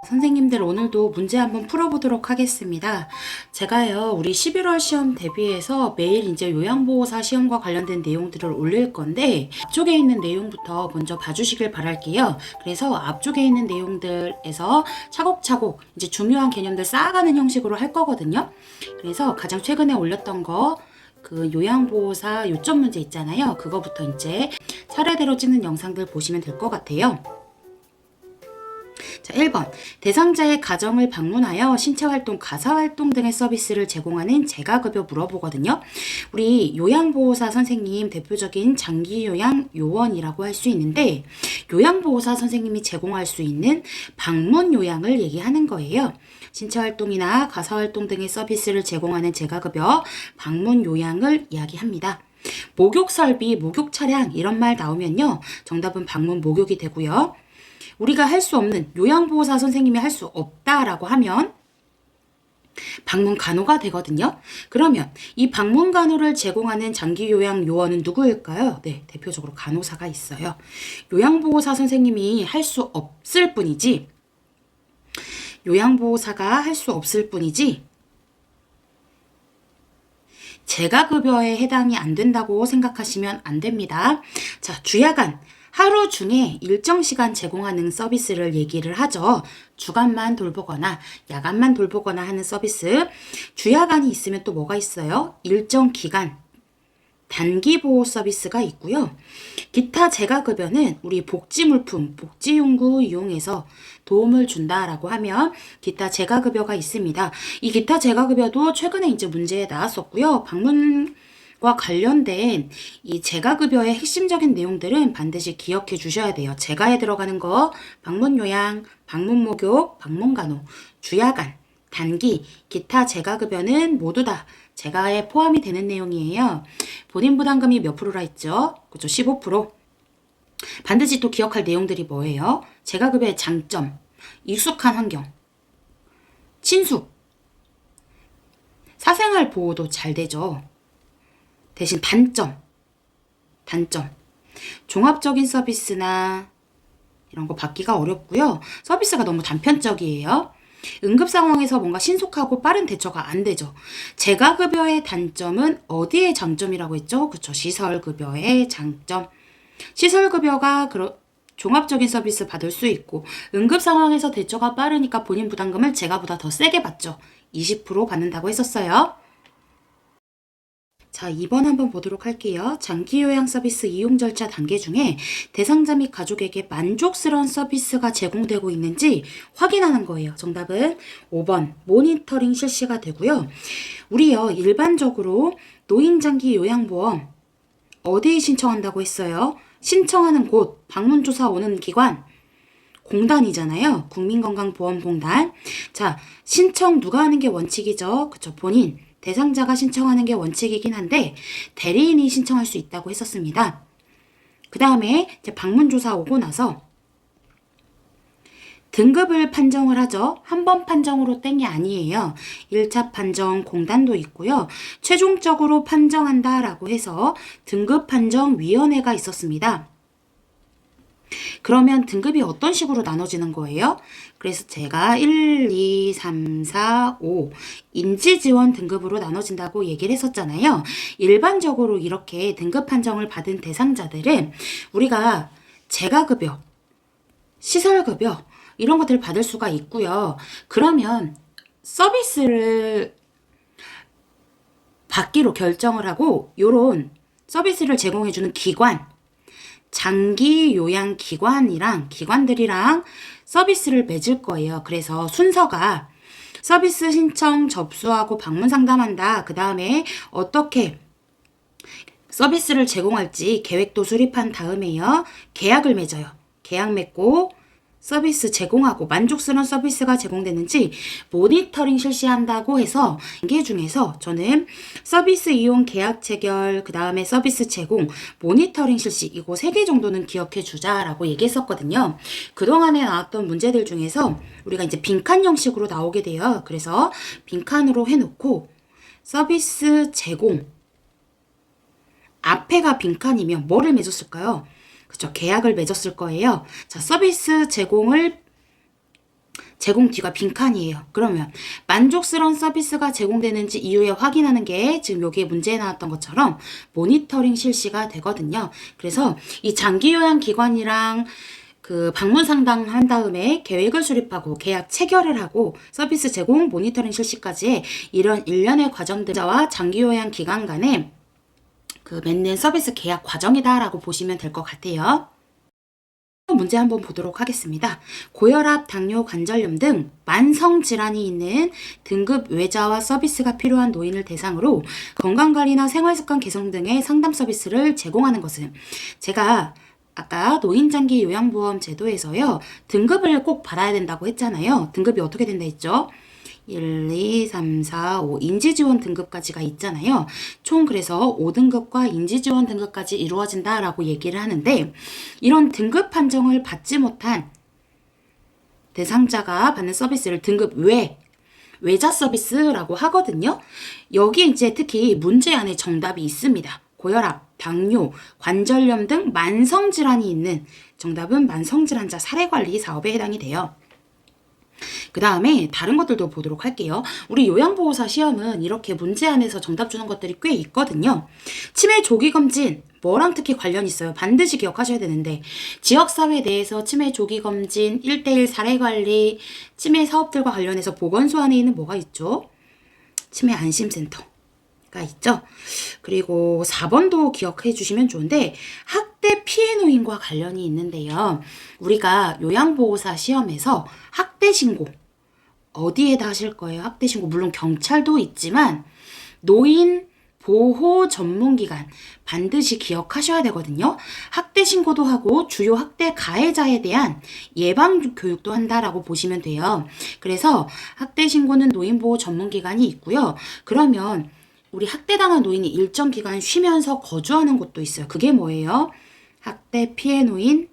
선생님들 오늘도 문제 한번 풀어보도록 하겠습니다. 제가요, 우리 11월 시험 대비해서 매일 이제 요양보호사 시험과 관련된 내용들을 올릴 건데, 앞쪽에 있는 내용부터 먼저 봐주시길 바랄게요. 그래서 앞쪽에 있는 내용들에서 차곡차곡 이제 중요한 개념들 쌓아가는 형식으로 할 거거든요. 그래서 가장 최근에 올렸던 거, 그 요양보호사 요점 문제 있잖아요. 그거부터 이제 차례대로 찍는 영상들 보시면 될 것 같아요. 자, 1번. 대상자의 가정을 방문하여 신체활동, 가사활동 등의 서비스를 제공하는 재가급여 물어보거든요. 우리 요양보호사 선생님 대표적인 장기요양 요원이라고 할 수 있는데, 요양보호사 선생님이 제공할 수 있는 방문요양을 얘기하는 거예요. 신체활동이나 가사활동 등의 서비스를 제공하는 재가급여, 방문요양을 이야기합니다. 목욕설비, 목욕차량 이런 말 나오면요, 정답은 방문 목욕이 되고요. 우리가 할 수 없는, 요양보호사 선생님이 할 수 없다라고 하면 방문 간호가 되거든요. 그러면 이 방문 간호를 제공하는 장기요양 요원은 누구일까요? 네, 대표적으로 간호사가 있어요. 요양보호사 선생님이 할 수 없을 뿐이지, 요양보호사가 할 수 없을 뿐이지 재가급여에 해당이 안 된다고 생각하시면 안 됩니다. 자, 주야간. 하루 중에 일정 시간 제공하는 서비스를 얘기를 하죠. 주간만 돌보거나 야간만 돌보거나 하는 서비스. 주야간이 있으면 또 뭐가 있어요? 일정 기간 단기 보호 서비스가 있고요. 기타 재가급여는 우리 복지물품, 복지용구 이용해서 도움을 준다라고 하면 기타 재가급여가 있습니다. 이 기타 재가급여도 최근에 이제 문제에 나왔었고요. 방문과 관련된 이 재가급여의 핵심적인 내용들은 반드시 기억해 주셔야 돼요. 재가에 들어가는 거, 방문요양, 방문목욕, 방문간호, 주야간, 단기, 기타 재가급여는 모두 다 재가에 포함이 되는 내용이에요. 본인 부담금이 몇 프로라 했죠? 그죠? 15%. 반드시 또 기억할 내용들이 뭐예요? 재가급여의 장점, 익숙한 환경, 친숙, 사생활 보호도 잘 되죠. 대신 단점, 종합적인 서비스나 이런 거 받기가 어렵고요. 서비스가 너무 단편적이에요. 응급 상황에서 뭔가 신속하고 빠른 대처가 안 되죠. 재가급여의 단점은 어디의 장점이라고 했죠? 그쵸. 시설급여의 장점. 시설급여가 종합적인 서비스 받을 수 있고, 응급 상황에서 대처가 빠르니까 본인 부담금을 재가보다 더 세게 받죠. 20% 받는다고 했었어요. 자, 2번 한번 보도록 할게요. 장기요양 서비스 이용 절차 단계 중에 대상자 및 가족에게 만족스러운 서비스가 제공되고 있는지 확인하는 거예요. 정답은 5번 모니터링 실시가 되고요. 우리요, 일반적으로 노인장기요양보험 어디에 신청한다고 했어요? 신청하는 곳, 방문조사 오는 기관, 공단이잖아요. 국민건강보험공단. 자, 신청 누가 하는 게 원칙이죠? 그쵸, 본인. 대상자가 신청하는 게 원칙이긴 한데 대리인이 신청할 수 있다고 했었습니다. 그 다음에 이제 방문조사 오고 나서 등급을 판정을 하죠. 한 번 판정으로 땡이 아니에요. 1차 판정 공단도 있고요. 최종적으로 판정한다라고 해서 등급판정위원회가 있었습니다. 그러면 등급이 어떤 식으로 나눠지는 거예요? 그래서 제가 1, 2, 3, 4, 5 인지지원 등급으로 나눠진다고 얘기를 했었잖아요. 일반적으로 이렇게 등급 판정을 받은 대상자들은 우리가 재가급여, 시설급여 이런 것들을 받을 수가 있고요. 그러면 서비스를 받기로 결정을 하고 요런 서비스를 제공해주는 기관, 장기 요양 기관들이랑 서비스를 맺을 거예요. 그래서 순서가 서비스 신청 접수하고 방문 상담한다. 그 다음에 어떻게 서비스를 제공할지 계획도 수립한 다음에요. 계약을 맺어요. 계약 맺고 서비스 제공하고 만족스러운 서비스가 제공되는지 모니터링 실시한다고 해서 단계 중에서 저는 서비스 이용 계약 체결, 그 다음에 서비스 제공, 모니터링 실시 이거 3개 정도는 기억해 주자라고 얘기했었거든요. 그동안에 나왔던 문제들 중에서 우리가 이제 빈칸 형식으로 나오게 돼요. 그래서 빈칸으로 해놓고 서비스 제공 앞에가 빈칸이면 뭐를 맺었을까요? 그쵸, 계약을 맺었을 거예요. 자, 서비스 제공을 제공 뒤가 빈칸이에요. 그러면 만족스러운 서비스가 제공되는지 이후에 확인하는 게 지금 여기에 문제에 나왔던 것처럼 모니터링 실시가 되거든요. 그래서 이 장기 요양 기관이랑 그 방문 상담한 다음에 계획을 수립하고 계약 체결을 하고 서비스 제공 모니터링 실시까지 이런 일련의 과정들과 장기 요양 기관 간의 그 맺는 서비스 계약 과정이다라고 보시면 될 것 같아요. 문제 한번 보도록 하겠습니다. 고혈압, 당뇨, 관절염 등 만성 질환이 있는 등급 외자와 서비스가 필요한 노인을 대상으로 건강관리나 생활습관 개선 등의 상담 서비스를 제공하는 것은 제가 아까 노인장기 요양보험 제도에서요. 등급을 꼭 받아야 된다고 했잖아요. 등급이 어떻게 된다 했죠? 1, 2, 3, 4, 5 인지지원 등급까지가 있잖아요. 총 그래서 5등급과 인지지원 등급까지 이루어진다라고 얘기를 하는데 이런 등급 판정을 받지 못한 대상자가 받는 서비스를 등급 외자 서비스라고 하거든요. 여기 이제 특히 문제 안에 정답이 있습니다. 고혈압, 당뇨, 관절염 등 만성질환이 있는 정답은 만성질환자 사례관리 사업에 해당이 돼요. 그 다음에 다른 것들도 보도록 할게요. 우리 요양보호사 시험은 이렇게 문제 안에서 정답 주는 것들이 꽤 있거든요. 치매 조기검진 뭐랑 특히 관련이 있어요. 반드시 기억하셔야 되는데 지역사회 내에서 치매 조기검진, 1:1 사례관리, 치매 사업들과 관련해서 보건소 안에 있는 뭐가 있죠? 치매 안심센터가 있죠. 그리고 4번도 기억해 주시면 좋은데 학대 피해 노인과 관련이 있는데요. 우리가 요양보호사 시험에서 학대 신고 어디에다 하실 거예요? 학대 신고 물론 경찰도 있지만 노인 보호 전문기관 반드시 기억하셔야 되거든요. 학대 신고도 하고 주요 학대 가해자에 대한 예방 교육도 한다라고 보시면 돼요. 그래서 학대 신고는 노인보호 전문기관이 있고요. 그러면 우리 학대당한 노인이 일정 기간 쉬면서 거주하는 곳도 있어요. 그게 뭐예요? 학대 피해 노인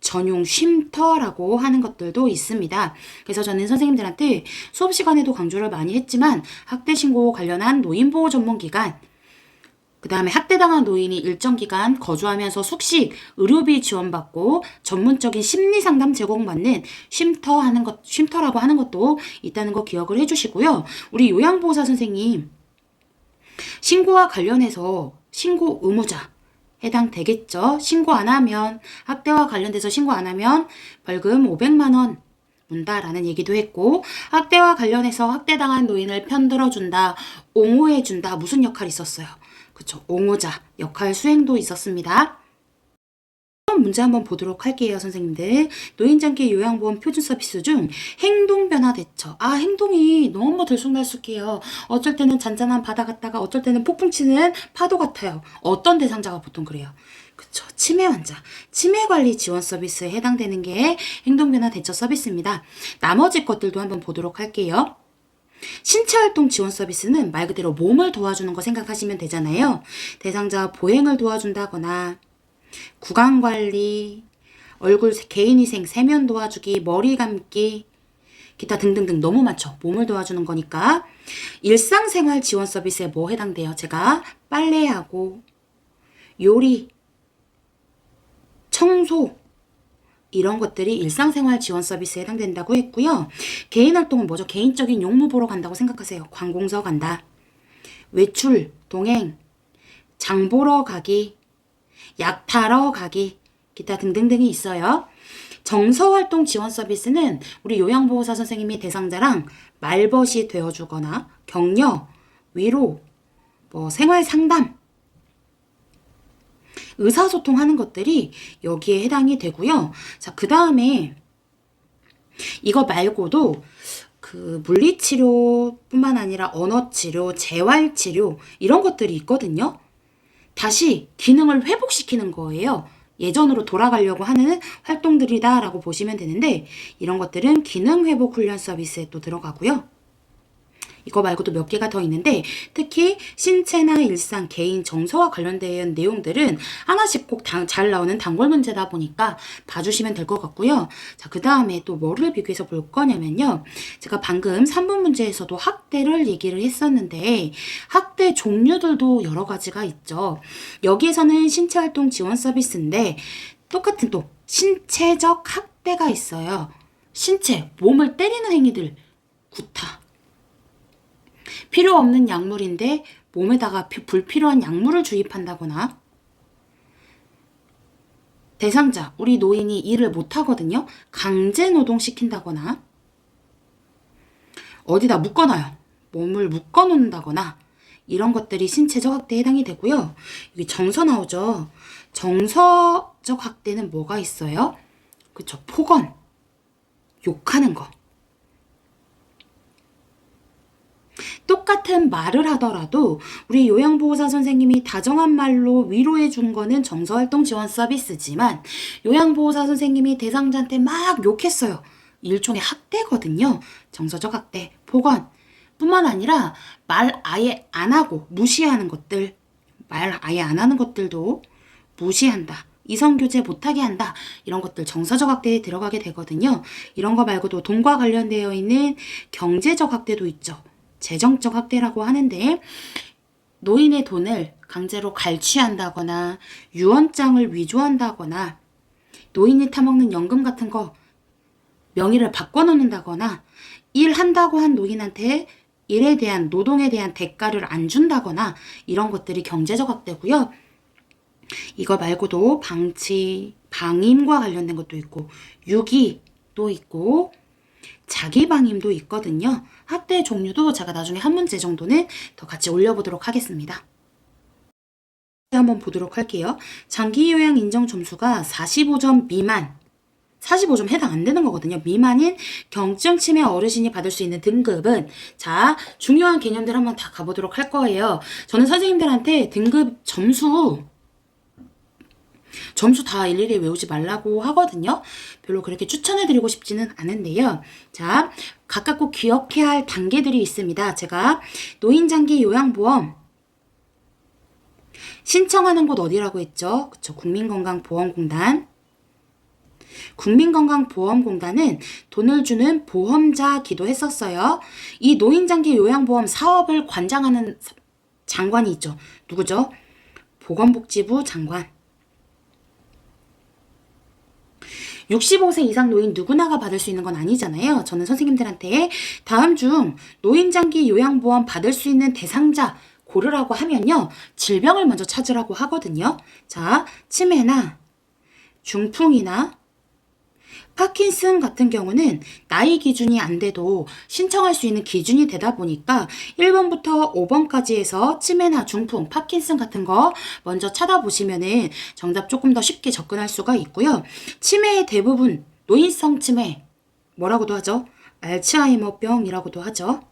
전용 쉼터라고 하는 것들도 있습니다. 그래서 저는 선생님들한테 수업 시간에도 강조를 많이 했지만 학대 신고 관련한 노인보호 전문기관, 그 다음에 학대당한 노인이 일정 기간 거주하면서 숙식, 의료비 지원받고 전문적인 심리상담 제공받는 쉼터라고 하는 것도 있다는 거 기억을 해주시고요. 우리 요양보호사 선생님, 신고와 관련해서 신고 의무자 해당되겠죠. 신고 안 하면 학대와 관련돼서 신고 안 하면 벌금 500만 원 문다라는 얘기도 했고 학대와 관련해서 학대당한 노인을 편들어준다, 옹호해준다 무슨 역할이 있었어요? 그쵸, 옹호자 역할 수행도 있었습니다. 문제 한번 보도록 할게요, 선생님들. 노인장기 요양보험 표준 서비스 중 행동변화 대처. 행동이 너무 들쑥날쑥해요. 어쩔 때는 잔잔한 바다 같다가 어쩔 때는 폭풍 치는 파도 같아요. 어떤 대상자가 보통 그래요? 그쵸, 치매 환자. 치매관리 지원 서비스에 해당되는 게 행동변화 대처 서비스입니다. 나머지 것들도 한번 보도록 할게요. 신체활동 지원 서비스는 말 그대로 몸을 도와주는 거 생각하시면 되잖아요. 대상자 보행을 도와준다거나 구강관리, 얼굴 개인위생, 세면 도와주기, 머리 감기, 기타 등등등 너무 많죠. 몸을 도와주는 거니까. 일상생활 지원 서비스에 뭐 해당돼요? 제가 빨래하고 요리, 청소 이런 것들이 일상생활 지원 서비스에 해당된다고 했고요. 개인활동은 뭐죠? 개인적인 용무 보러 간다고 생각하세요. 관공서 간다. 외출, 동행, 장 보러 가기, 약 타러 가기, 기타 등등등이 있어요. 정서활동 지원 서비스는 우리 요양보호사 선생님이 대상자랑 말벗이 되어주거나 격려, 위로, 생활상담, 의사소통하는 것들이 여기에 해당이 되고요. 자, 그 다음에 이거 말고도 그 물리치료뿐만 아니라 언어치료, 재활치료 이런 것들이 있거든요. 다시 기능을 회복시키는 거예요. 예전으로 돌아가려고 하는 활동들이다라고 보시면 되는데 이런 것들은 기능회복 훈련 서비스에 또 들어가고요. 이거 말고도 몇 개가 더 있는데 특히 신체나 일상, 개인, 정서와 관련된 내용들은 하나씩 꼭 잘 나오는 단골 문제다 보니까 봐주시면 될 것 같고요. 자, 그 다음에 또 뭐를 비교해서 볼 거냐면요. 제가 방금 3번 문제에서도 학대를 얘기를 했었는데 학대 종류들도 여러 가지가 있죠. 여기에서는 신체활동 지원 서비스인데 똑같은 또 신체적 학대 학대가 있어요. 신체, 몸을 때리는 행위들, 구타. 필요 없는 약물인데 몸에다가 불필요한 약물을 주입한다거나, 대상자, 우리 노인이 일을 못하거든요. 강제 노동시킨다거나, 어디다 묶어놔요. 몸을 묶어놓는다거나, 이런 것들이 신체적 학대에 해당이 되고요. 여기 정서 나오죠. 정서적 학대는 뭐가 있어요? 그쵸, 폭언, 욕하는 거. 똑같은 말을 하더라도 우리 요양보호사 선생님이 다정한 말로 위로해 준 거는 정서활동 지원 서비스지만, 요양보호사 선생님이 대상자한테 막 욕했어요. 일종의 학대거든요. 정서적 학대, 폭언 뿐만 아니라 말 아예 안 하고 무시하는 것들, 말 아예 안 하는 것들도 무시한다, 이성교제 못하게 한다, 이런 것들 정서적 학대에 들어가게 되거든요. 이런 거 말고도 돈과 관련되어 있는 경제적 학대도 있죠. 재정적 학대라고 하는데, 노인의 돈을 강제로 갈취한다거나 유언장을 위조한다거나 노인이 타먹는 연금 같은 거 명의를 바꿔놓는다거나, 일한다고 한 노인한테 일에 대한, 노동에 대한 대가를 안 준다거나, 이런 것들이 경제적 학대고요. 이거 말고도 방치, 방임과 관련된 것도 있고, 유기도 있고, 자기방임도 있거든요. 학대 종류도 제가 나중에 한 문제 정도는 더 같이 올려보도록 하겠습니다. 한번 보도록 할게요. 장기요양 인정 점수가 45점 미만, 45점 해당 안 되는 거거든요. 미만인 경증 치매 어르신이 받을 수 있는 등급은, 자, 중요한 개념들 한번 다 가보도록 할 거예요. 저는 선생님들한테 등급 점수 다 일일이 외우지 말라고 하거든요. 별로 그렇게 추천해드리고 싶지는 않은데요. 자, 각각 꼭 기억해야 할 단계들이 있습니다. 제가 노인장기 요양보험 신청하는 곳 어디라고 했죠? 그쵸, 국민건강보험공단. 국민건강보험공단은 돈을 주는 보험자기도 했었어요. 이 노인장기 요양보험 사업을 관장하는 장관이 있죠. 누구죠? 보건복지부 장관. 65세 이상 노인 누구나가 받을 수 있는 건 아니잖아요. 저는 선생님들한테 다음 중 노인장기 요양보험 받을 수 있는 대상자 고르라고 하면요, 질병을 먼저 찾으라고 하거든요. 자, 치매나 중풍이나 파킨슨 같은 경우는 나이 기준이 안 돼도 신청할 수 있는 기준이 되다 보니까 1번부터 5번까지 해서 치매나 중풍, 파킨슨 같은 거 먼저 찾아보시면은 정답 조금 더 쉽게 접근할 수가 있고요. 치매의 대부분, 노인성 치매, 뭐라고도 하죠? 알츠하이머병이라고도 하죠.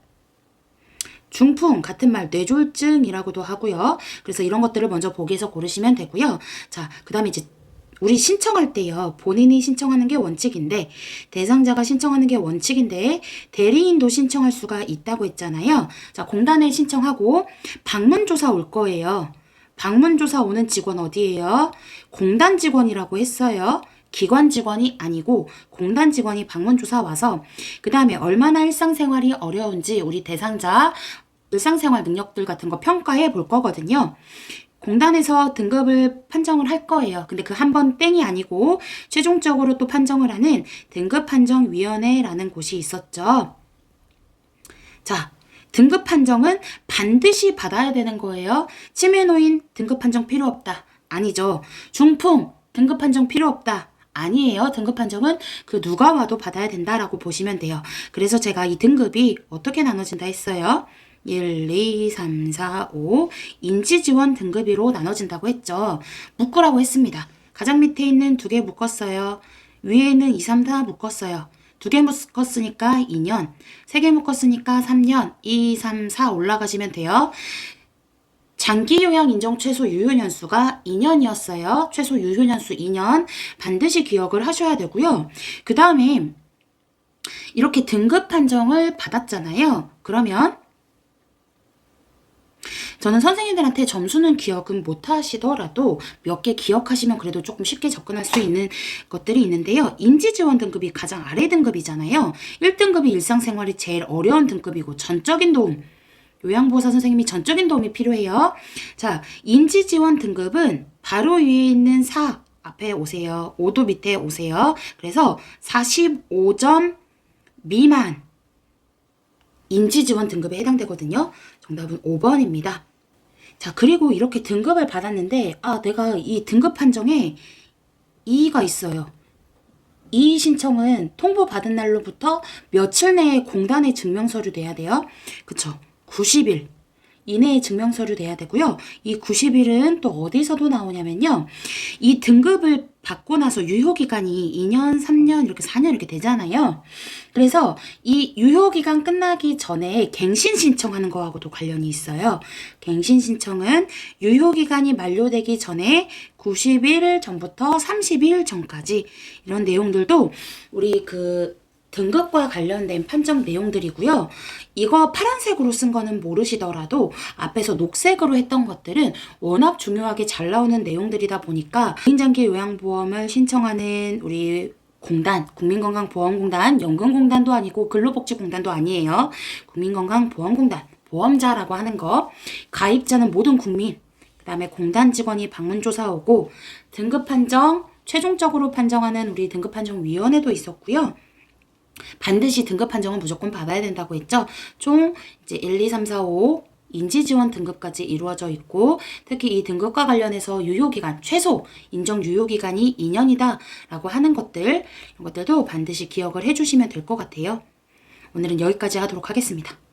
중풍, 같은 말 뇌졸중이라고도 하고요. 그래서 이런 것들을 먼저 보기에서 고르시면 되고요. 자, 그 다음에 이제 우리 신청할 때요, 본인이 신청하는 게 원칙인데, 대상자가 신청하는 게 원칙인데 대리인도 신청할 수가 있다고 했잖아요. 자, 공단에 신청하고 방문조사 올 거예요. 방문조사 오는 직원 어디예요? 공단 직원이라고 했어요. 기관 직원이 아니고 공단 직원이 방문조사 와서 그 다음에 얼마나 일상생활이 어려운지 우리 대상자 일상생활 능력들 같은 거 평가해 볼 거거든요. 공단에서 등급을 판정을 할 거예요. 근데 그 한 번 땡이 아니고 최종적으로 또 판정을 하는 등급판정위원회라는 곳이 있었죠. 자, 등급 판정은 반드시 받아야 되는 거예요. 치매노인 등급 판정 필요 없다. 아니죠. 중풍 등급 판정 필요 없다. 아니에요. 등급 판정은 그 누가 와도 받아야 된다라고 보시면 돼요. 그래서 제가 이 등급이 어떻게 나눠진다 했어요? 1, 2, 3, 4, 5 인지지원 등급으로 나눠진다고 했죠. 묶으라고 했습니다. 가장 밑에 있는 2개 묶었어요. 위에 있는 2, 3, 4 묶었어요. 2개 묶었으니까 2년, 3개 묶었으니까 3년, 2, 3, 4 올라가시면 돼요. 장기요양 인정 최소 유효년수가 2년이었어요. 최소 유효년수 2년 반드시 기억을 하셔야 되고요. 그 다음에 이렇게 등급 판정을 받았잖아요. 그러면 저는 선생님들한테 점수는 기억은 못 하시더라도 몇 개 기억하시면 그래도 조금 쉽게 접근할 수 있는 것들이 있는데요. 인지지원 등급이 가장 아래 등급이잖아요. 1등급이 일상생활이 제일 어려운 등급이고 전적인 도움, 요양보호사 선생님이 전적인 도움이 필요해요. 자, 인지지원 등급은 바로 위에 있는 4, 앞에 오세요. 5도 밑에 오세요. 그래서 45점 미만 인지지원 등급에 해당되거든요. 정답은 5번입니다. 자, 그리고 이렇게 등급을 받았는데 내가 이 등급 판정에 이의가 있어요. 이의 신청은 통보받은 날로부터 며칠 내에 공단에 증명서류 내야 돼요. 그쵸? 90일 이내에 증명서류 내야 되고요. 이 90일은 또 어디서도 나오냐면요. 이 등급을 받고 나서 유효기간이 2년, 3년, 이렇게 4년 이렇게 되잖아요. 그래서 이 유효기간 끝나기 전에 갱신 신청하는 거하고도 관련이 있어요. 갱신 신청은 유효기간이 만료되기 전에 90일 전부터 30일 전까지 이런 내용들도 우리 등급과 관련된 판정 내용들이고요. 이거 파란색으로 쓴 거는 모르시더라도 앞에서 녹색으로 했던 것들은 워낙 중요하게 잘 나오는 내용들이다 보니까 개인장기 요양보험을 신청하는 우리 공단, 국민건강보험공단, 연금공단도 아니고 근로복지공단도 아니에요. 국민건강보험공단, 보험자라고 하는 거. 가입자는 모든 국민, 그 다음에 공단 직원이 방문조사 오고 등급 판정, 최종적으로 판정하는 우리 등급판정위원회도 있었고요. 반드시 등급 판정은 무조건 받아야 된다고 했죠. 총 이제 1, 2, 3, 4, 5 인지지원 등급까지 이루어져 있고 특히 이 등급과 관련해서 유효기간, 최소 인정 유효기간이 2년이다 라고 하는 것들 이런 것들도 반드시 기억을 해주시면 될 것 같아요. 오늘은 여기까지 하도록 하겠습니다.